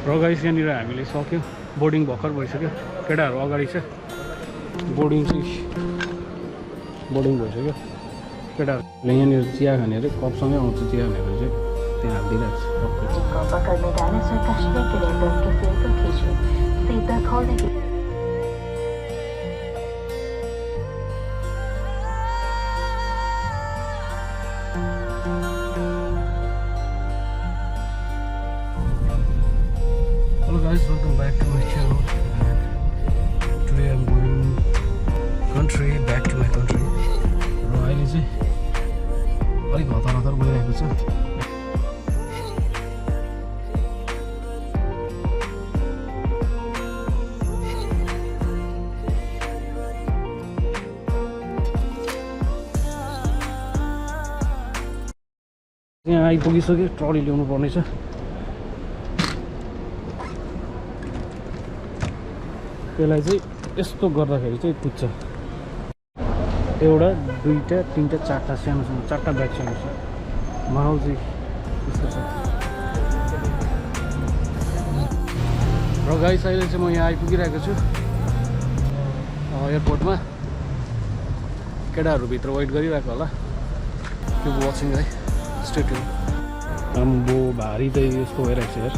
र गाइस यहाँनिर हामीले सक्यो बोर्डिङ भर्खर भइसक्यो केटाहरू अगाडि छ बोर्डिङ भइसक्यो केटाहरूले यहाँनिर चिया खाने अरे कपसँगै आउँछ चिया भनेर चाहिँ त्यहाँ हालिदिइरहेको छ guys, welcome back to my channel. And today I'm going back to my country. र अहिले चाहिँ अलिक हतार गइरहेको छ। यहाँ आइपुगिसक्यो ट्रली ल्याउनु पर्नेछ। त्यसलाई चाहिँ यस्तो गर्दाखेरि चाहिँ पुग्छ एउटा दुईटा तीनटा चारटा सानो चारटा ब्याग सानो छ माहौल चाहिँ यस्तो छ। र गाइस अहिले चाहिँ म यहाँ आइपुगिरहेको छु एयरपोर्टमा। केटाहरू भित्र वेट गरिरहेको होला। किप वाचिङ है, स्टे ट्युन। आम्बो भारी चाहिँ यस्तो भइरहेको छ यार।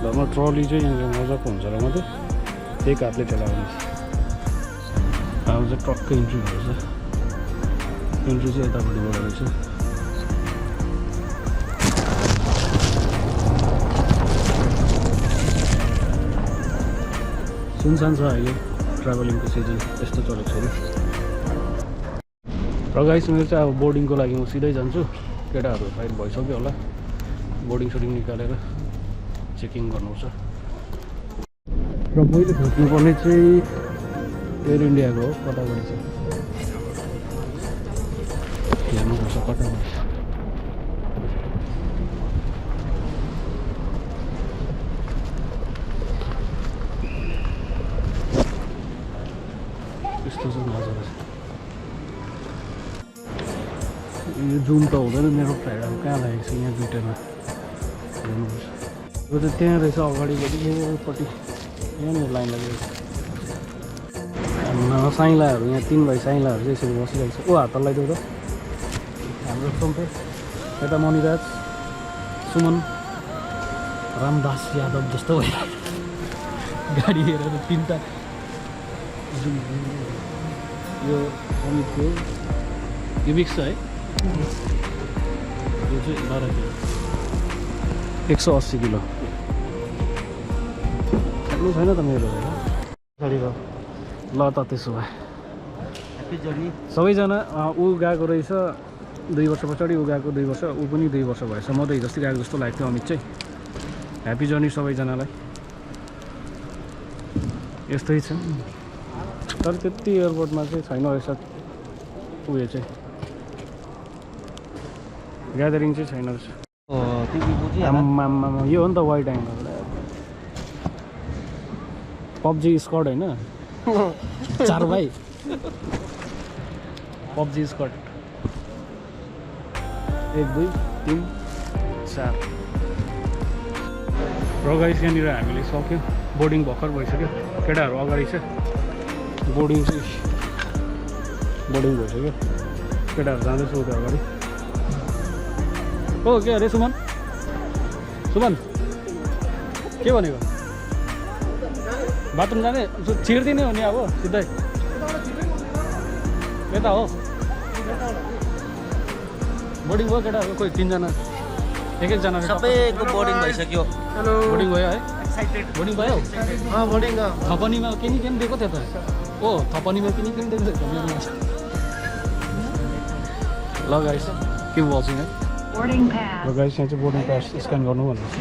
घरमा ट्रली चाहिँ यहाँनिर मजाको हुन्छ र मात्रै एक हातले चलाउने। अब चाहिँ ट्रक्कै इन्ट्री भएछ। इन्ट्री चाहिँ यतापट्टिबाट रहेछ। सुनसान छ अहिले ट्राभलिङको सिजन यस्तो चलेको छैन। र गाइस मेरो चाहिँ अब बोर्डिङको लागि म सिधै जान्छु। केटाहरू सायद भइसक्यो होला। बोर्डिङ सोर्डिङ निकालेर चेकिङ गर्नुपर्छ। र मैले खोज्नुपर्ने चाहिँ एयर इन्डियाको हो। कतापट्टि छ हेर्नुपर्छ कतापट्टि। यस्तो छ नजारा। यो जुम त हुँदैन मेरो फ्लाइट। अब कहाँ लागेको छ यहाँ दुइटामा हेर्नुपर्छ। यो त त्यहाँ रहेछ अगाडिपट्टि योपट्टि यहाँनिर लाइन लागेको छ। साइलाहरू यहाँ 3 भाइ साइलाहरू चाहिँ यसरी बसिरहेको छ। ओ हात लगाइदेऊ त। हाम्रो सोम्पे यता मणिराज सुमन रामदास यादव जस्तो भयो गाडी हेरेर 3टा। यो अमितको यो मिक्स छ है। यो चाहिँ 12 किलो 180 किलो। सक्नु छैन त मेरो गाडी र। ल त त्यसो भए सबैजना ऊ गएको रहेछ 2 वर्ष पछाडि, ऊ गएको 2 वर्ष, ऊ पनि 2 वर्ष भएछ। म त हिजोस्ति गएको जस्तो लागेको थियो अमित चाहिँ। ह्याप्पी जर्नी सबैजनालाई। यस्तै छ तर त्यति एयरपोर्टमा चाहिँ छैन रहेछ उयो चाहिँ ग्यादरिङ चाहिँ छैन रहेछ। यो हो नि त वाइड एङ्गल पब्जी स्क्वाड होइन 4 भाइ पब्जी स्क्वाड 1 2 3 4। र गाइस यहाँनिर हामीले सक्यो बोर्डिङ भर्खर भइसक्यो। केटाहरू अगाडि छ बोर्डिङ भइसक्यो। केटाहरू जाँदैछ उता अगाडि। ओ के अरे सुमन के भनेको बाथरुम जाने छिर्दिने हो नि अब सिधै यता हो। बोर्डिङ भयो केटाहरू कोही 3 जना एक जना सबैको बोर्डिङ भइसक्यो। हेलो बोर्डिङ भयो है। बोर्डिङ भयो। बोर्डिङ थपनीमा किन दिएको थियो त। ओ थपनीमा किन दिएको थियो त। ल गाइस किप वाचिङ है। Boarding pass. र गाइस यहाँ चाहिँ बोर्डिङ पास स्क्यान गर्नु भन्दैछ।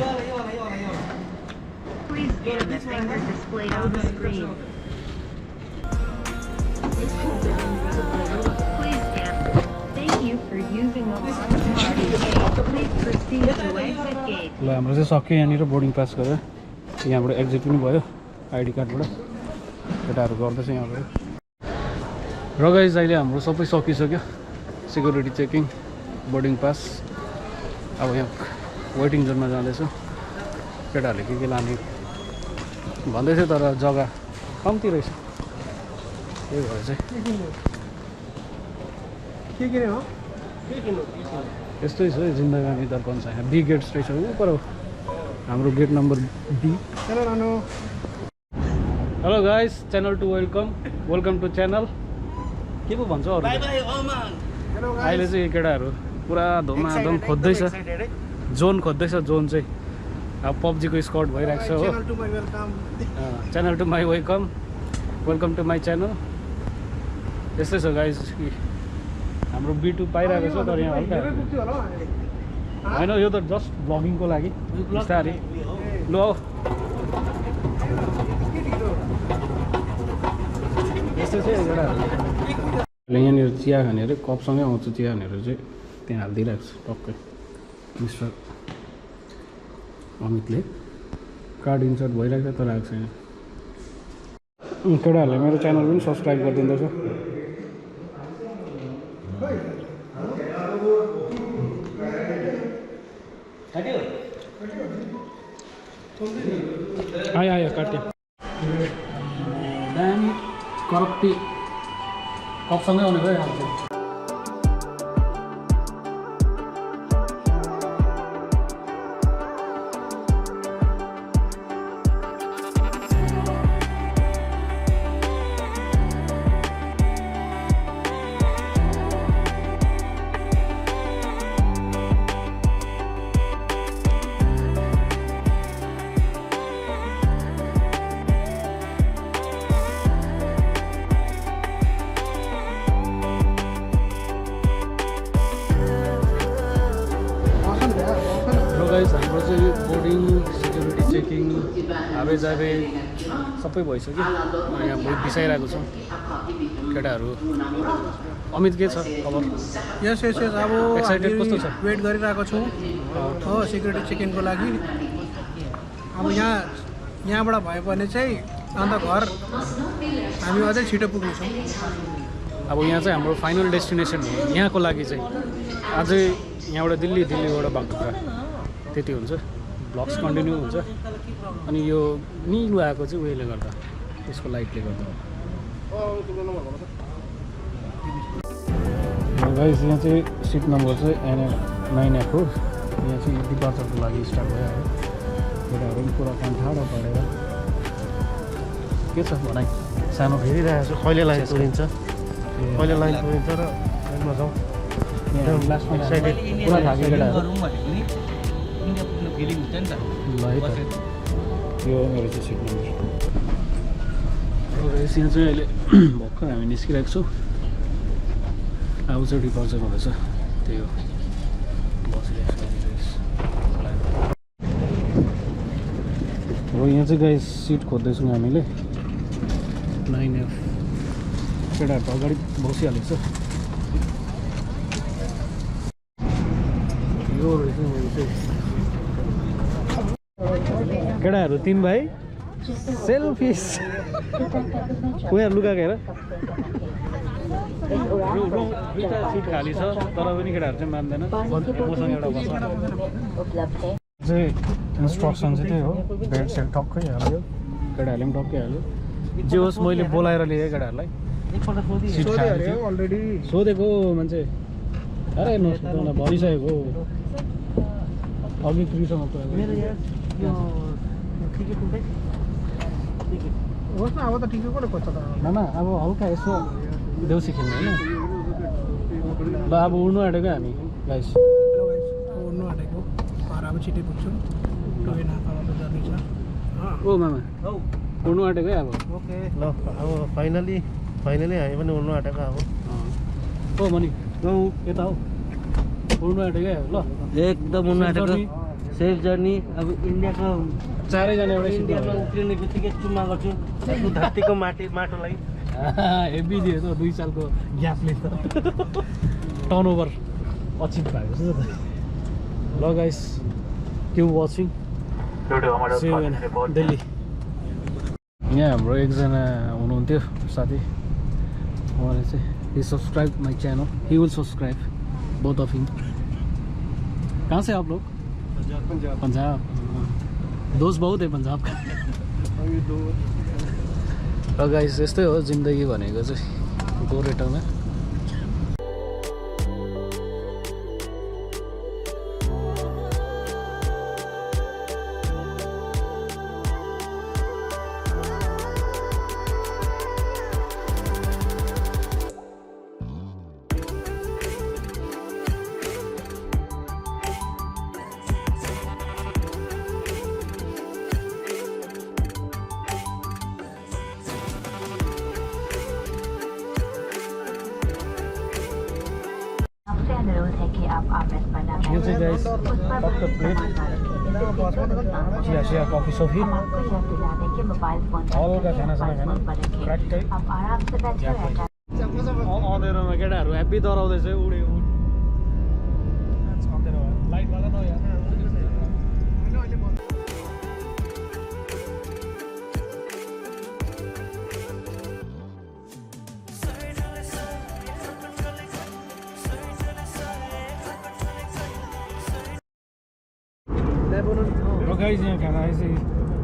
Please scan the finger displayed on the screen. Please scan. Thank you for using the parking gate. Please proceed to exit gate. ल हाम्रो चाहिँ सक्यो यहाँनिर बोर्डिङ पास गरेर। यहाँबाट एक्जिट पनि भयो आइडी कार्डबाट। केटाहरू गर्दैछ यहाँबाट। र गाइस अहिले हाम्रो सबै सकिसक्यो। Security checking boarding pass. अब यहाँ वेटिङ जोनमा जाँदैछु केटाहरूले के लाने भन्दै थियो तर जग्गा कम्ती रहेछ त्यही भएर चाहिँ यस्तै छ है जिन्दगी दर्पण छ यहाँ बी गेट्स रहेछ ऊपर हाम्रो gate number B hello guys channel to welcome to channel के पो भन्छ अरू अहिले चाहिँ केटाहरू पुरा धुमाधुम खोज्दैछ जोन खोज्दैछ जोन चाहिँ अब पब्जीको स्कट भइरहेको छ हो channel to my welcome to my channel यस्तै छ गाइस हाम्रो B2 पाइरहेको छ तर यहाँ हल्का होइन यो त जस्ट भ्लगिङको लागि बिस्तारै ल यस्तै छ केटाहरू यहाँनिर चिया खानेहरू कपसँगै आउँछ चिया खानेहरू चाहिँ त्यहाँ हालिदिइरहेको छ टक्कै मिस्टर अमितले कार्ड इन्सर्ट भइरहेको छ तर आएको छैन केटाहरूले मेरो च्यानल पनि सब्सक्राइब गरिदिँदैछ आयो काट्यो दामी करप्टी कपसँगै आउने भयो हाल्छ हाम्रो चाहिँ बोर्डिङ सिक्युरिटी चेकिङ हाबेजाबे सबै भइसक्यो यहाँ बहुत बिसाइरहेको छौँ केटाहरू अमित के छ खबर यस अब एक्साइटेड कस्तो छ वेट गरिरहेको छौँ हो सिक्युरिटी चेकिङको लागि अब यहाँबाट भयो भने चाहिँ अन्त घर हामी अझै छिटो पुग्नेछौँ अब यहाँ चाहिँ हाम्रो फाइनल डेस्टिनेसन हो यहाँको लागि चाहिँ अझै यहाँबाट दिल्लीबाट बागडोग्रा त्यति हुन्छ ब्लग्स कन्टिन्यू हुन्छ अनि यो निलो आएको चाहिँ उयोले गर्दा त्यसको लाइटले गर्दा गाइस यहाँ चाहिँ सिट नम्बर चाहिँ NF9F हो यहाँ चाहिँ डिपार्चरको लागि स्टार्ट भयो केटाहरू पनि पुरा काम ठाडो परेर के छ भनाइ सानो हेरिरहेको छु कहिले लाइन तोडिन्छ र लाइनमा जाउँ लास्टमा पुरा थाक्यो केटाहरू ल है त यो मेरो चाहिँ सिट नम्बर यहाँ चाहिँ अहिले भर्खर हामी निस्किरहेको छौँ अब चाहिँ डिपार्चर हुँदैछ त्यही हो बसिरहेको छ यहाँ चाहिँ गाइस सिट खोज्दैछौँ हामीले 9F केटाहरू त अगाडि बसिहालेको छ यो रहेछ मेरो चाहिँ केटाहरू 3 भाइ सेल्फिस उहाँ लुगाको हेर दुईवटा सिट खाली छ तर पनि केटाहरू चाहिँ मान्दैन मसँग एउटा बस्छ चाहिँ इन्स्ट्रक्सन चाहिँ त्यही हो बेड सेट टक्कै हाल्यो केटाहरूले पनि टक्कै हाल्यो जे होस् मैले बोलाएर लिएँ केटाहरूलाई सिट खायो अलरेडी सोधेको मान्छे अरे नसोध्नु भनिसकेको अघि फ्रीसँग होस् न अब त ठिकै को खोज्छ त नाना अब हल्का यसो देउसी खेल्ने होइन ल अब उड्नु आँटेको हामी गाइस उड्नु आँटेको घर अब छिटै पुग्छौँ ट्रेन हातमा जर्नी छ ओ मामा उड्नु आँटेको है अब ओके ल अब फाइनली हामी पनि उड्नु आँटेको अब ओ मनि गाउँ यता हौ उड्नु आँटेको है ल एकदम उड्नु आँटेको सेफ जर्नी अब इन्डियाको चारैजना एउटै इन्डियामा उक्लिने बित्तिकै चुम्मा गर्छु धरतीको माटोलाई हेभी दियो त 2 सालको ग्यापले त टर्नओभर अचिभ भएको छ त ल गाइस किप वाचिङ दिल्ली यहाँ हाम्रो एकजना हुनुहुन्थ्यो साथी उहाँले चाहिँ he subscribe my channel, he will subscribe both of him. कहाँ से आप लोग? पंजाब दोस्त बहुत है पंजाब का र गाइस यस्तै हो जिन्दगी भनेको चाहिँ गोरेटोमा आपसे अनुरोध है कि आप आमद बना यो चाहिँ गाइस टक्क प्लेट चिया कफी सफी हम आपको यह दिलाने के मोबाइल फोन हल्का खानासाना खाना क्र्याक्कै आप आराम से बैठे रहना अँधेरोमा केटाहरू ह्याप्पी डराउँदैछ उडे लाइट लगाएर गाइस यहाँ खाना आएछ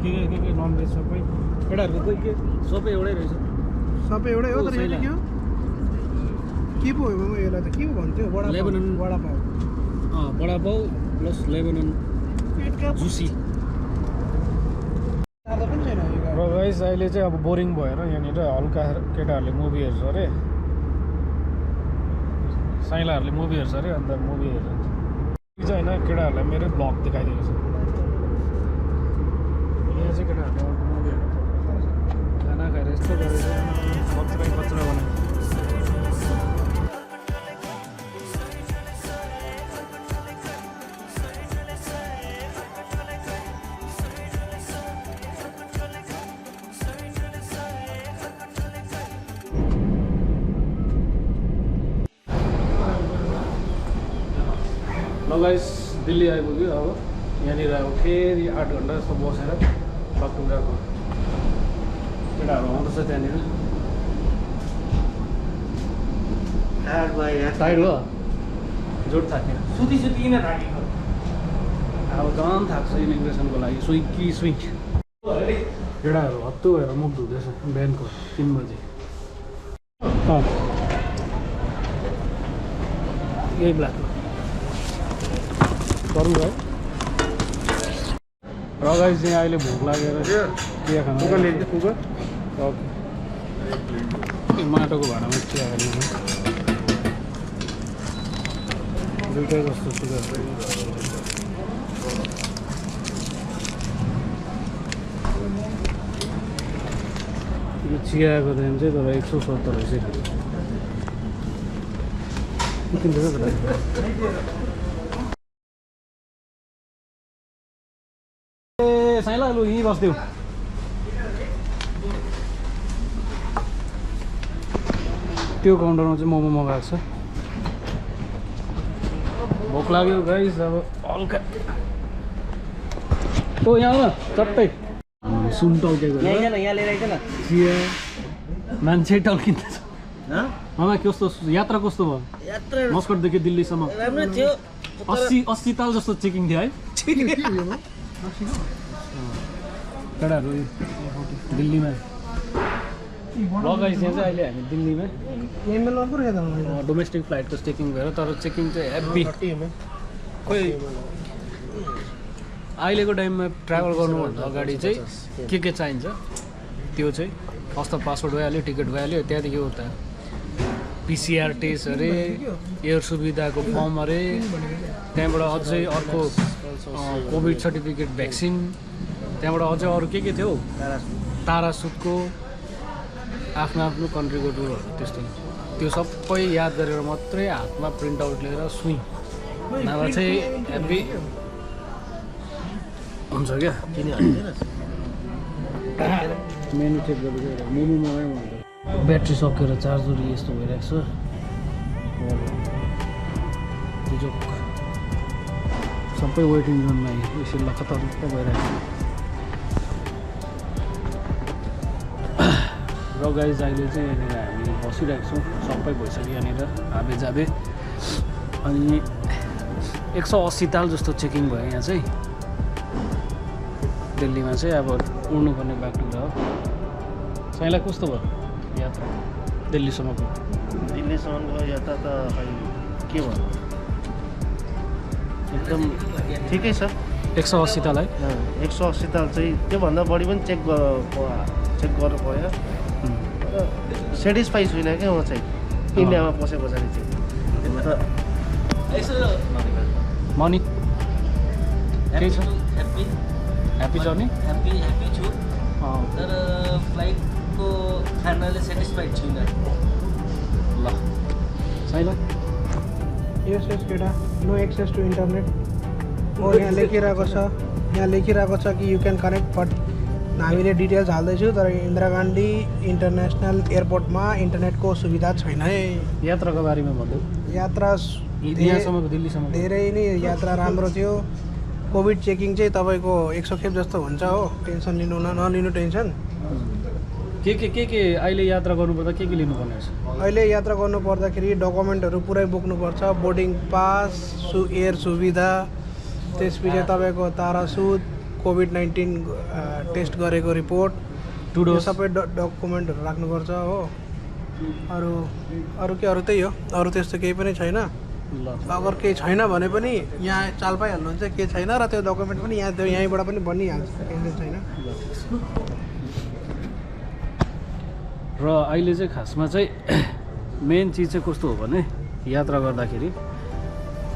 के नन भेज सबै केटाहरूको कोही के सबै एउटै रहेछ सबै एउटै हो तर यो चाहिँ के पो हो यसलाई त के पो भन्थ्यो लेबनन वडापाउ वडापाउ प्लस लेबनन जुसी तातो पनि छैन यो र गाइस अहिले चाहिँ अब बोरिङ भएर यहाँनिर हल्का केटाहरूले मुभी हेर्छ अरे साइलाहरूले मुभी हेर्छ अरे अन्त मुभी हेर्छ चाहिँ होइन केटाहरूलाई मेरै ब्लग देखाइदिएको छ यहाँ चाहिँ केटाहरूले मुभी हेर्नु खाना खाएर यस्तो गरेर कचरा बनायो ल गाइस दिल्ली आइपुग्यो अब यहाँनिर अब फेरि 8 घन्टा जस्तो बसेर टुक्राको केटाहरू आउँदैछ त्यहाँनिर टाइड हो जोड थाक्यो सुती किन राखेको अब झन् थाक्छ इमिग्रेसनको लागि सुइङ केटाहरू हत्तु भएर मुख धुँदैछ बिहानको 3 बजी यही ब्ल्याकमा गरौँ है र गाइस चाहिँ अहिले भोक लागेर चिया खानु ओके माटोको भाँडामा चिया खानु दुइटै जस्तो सुगर यो चियाको दाम चाहिँ तर 170 रहेछ साइला लु यहीँ बस्दियो त्यो काउन्टरमा चाहिँ मोमो मगाएको छ भोक लाग्यो गाइस अब हल्का ओ यहाँ चट्टै सुन टल्केको यहाँ लिएर आइज न चिया मान्छे टल्किँदैछ मामा कस्तो यात्रा कस्तो भयो यात्रा मस्कटदेखि दिल्लीसम्म राम्रो थियो 80 ताल जस्तो चेकिङ थियो है केटाहरू दिल्लीमा लगाइस यहाँ चाहिँ अहिले हामी दिल्लीमा डोमेस्टिक फ्लाइटको चेकिङ भयो तर चेकिङ चाहिँ हेभी खोइ अहिलेको टाइममा ट्राभल गर्नुभन्दा अगाडि चाहिँ के चाहिन्छ त्यो चाहिँ फर्स्ट त पासपोर्ट भइहाल्यो टिकट भइहाल्यो त्यहाँदेखि उता पिसिआर टेस्ट अरे एयर सुविधाको फर्म अरे त्यहाँबाट अझै अर्को कोभिड सर्टिफिकेट भ्याक्सिन त्यहाँबाट अझै अरू के थियो तारासुटको आफ्नो आफ्नो कन्ट्रीको टुरहरू त्यस्तो त्यो सबै याद गरेर मात्रै हातमा प्रिन्ट आउट लिएर सुई नभए चाहिँ हेभी हुन्छ क्या मेनु चेक गरेर मोमो मगायो भन्दा ब्याट्री सकेर चार्जर यस्तो भइरहेको छ सबै वेटिङ जोनमा यसरी लखतक्क भइरहेको छ र गाइज अहिले चाहिँ यहाँनिर हामी बसिरहेको छौँ सबै भइसक्यो यहाँनिर हाबे जाबे अनि 180 ताल जस्तो चेकिङ भयो यहाँ चाहिँ दिल्लीमा चाहिँ अब उड्नुपर्ने बाटो हो साइँलाई कस्तो भयो यात्रा दिल्लीसम्मको दिल्लीसम्मको यात्रा त खै के भन्नु एकदम ठिकै छ 180 ताल है 180 ताल चाहिँ त्योभन्दा बढी पनि चेक गर्नु पऱ्यो सेटिस्फाई छुइनँ क्या म चाहिँ इन्डियामा पसे पछाडि चाहिँ मनी केही छ ह्याप्पी जर्नी ह्याप्पी छु तर फ्लाइटको खानाले सेटिस्फाइड छुइनँ ल साइँलाई यस केटा नो एक्सेस टु इन्टरनेट यहाँ लेखिरहेको छ कि यु क्यान कनेक्ट बट हामीले डिटेल्स हाल्दैछु तर इन्दिरा गान्धी इन्टरनेसनल एयरपोर्टमा इन्टरनेटको सुविधा छैन है यात्राको बारेमा भन्दै यात्रा यहाँसम्मको दिल्लीसम्म धेरै नै यात्रा राम्रो थियो कोभिड चेकिङ चाहिँ तपाईँको 100 खेप जस्तो हुन्छ हो टेन्सन नलिनु टेन्सन के अहिले यात्रा गर्नुपर्दा के लिनुपर्ने रहेछ अहिले यात्रा गर्नु पर्दाखेरि डकुमेन्टहरू पुरै बोक्नुपर्छ बोर्डिङ पास एयर सुविधा त्यसपछि तपाईँको तारासुट कोभिड-19 टेस्ट गरेको रिपोर्ट टुडो सबै डकुमेन्टहरू राख्नुपर्छ हो अरू त्यही हो अरू त्यस्तो केही पनि छैन ल अगर केही छैन भने पनि यहाँ चाल पाइहाल्नुहुन्छ के छैन र त्यो डकुमेन्ट पनि यहीँबाट पनि बनिहाल्छ टेन्सन छैन र अहिले चाहिँ खासमा चाहिँ मेन चिज चाहिँ कस्तो हो भने यात्रा गर्दाखेरि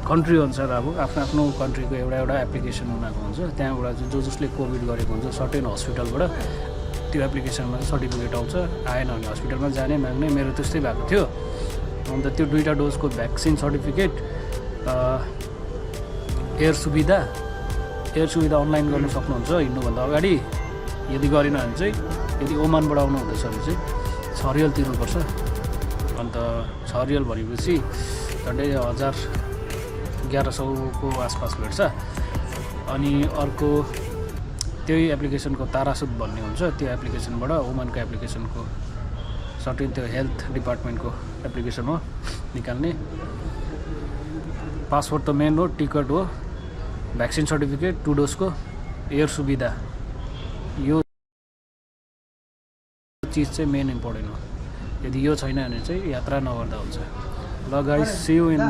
कन्ट्री अनुसार अब आफ्नो कन्ट्रीको एउटा एप्लिकेसन उनीहरूको हुन्छ त्यहाँबाट चाहिँ जसले कोभिड गरेको हुन्छ सर्टेन हस्पिटलबाट त्यो एप्लिकेसनमा चाहिँ सर्टिफिकेट आउँछ आएन भने हस्पिटलमा जाने माग्ने मेरो त्यस्तै भएको थियो अन्त त्यो 2टा डोजको भ्याक्सिन सर्टिफिकेट एयर सुविधा अनलाइन गर्न सक्नुहुन्छ हिँड्नुभन्दा अगाडि यदि गरेन भने चाहिँ यदि ओमानबाट आउनु हुँदैछ भने चाहिँ 6 रियल तिर्नुपर्छ अन्त 6 रियल भनेपछि झन्डै 1100को आसपास भेट्छ अनि अर्को त्यही एप्लिकेसनको तारासुत भन्ने हुन्छ त्यो एप्लिकेसनबाट ओमानको एप्लिकेसनको सर्टेन त्यो हेल्थ डिपार्टमेन्टको एप्लिकेसन हो निकाल्ने पासपोर्ट त मेन हो टिकट हो भ्याक्सिन सर्टिफिकेट 2 डोजको एयर सुविधा यो चिज चाहिँ मेन इम्पोर्टेन्ट हो यदि यो छैन भने चाहिँ यात्रा नगर्दा हुन्छ ल guys see you in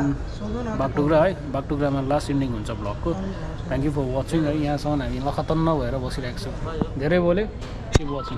Bagdogra है बागडोग्रामा लास्ट इन्डिङ हुन्छ ब्लगको थ्याङ्क यू फर वाचिङ है यहाँसम्म हामी लखतन्न भएर बसिरहेको छौँ धेरै बोल्यो किप वाचिङ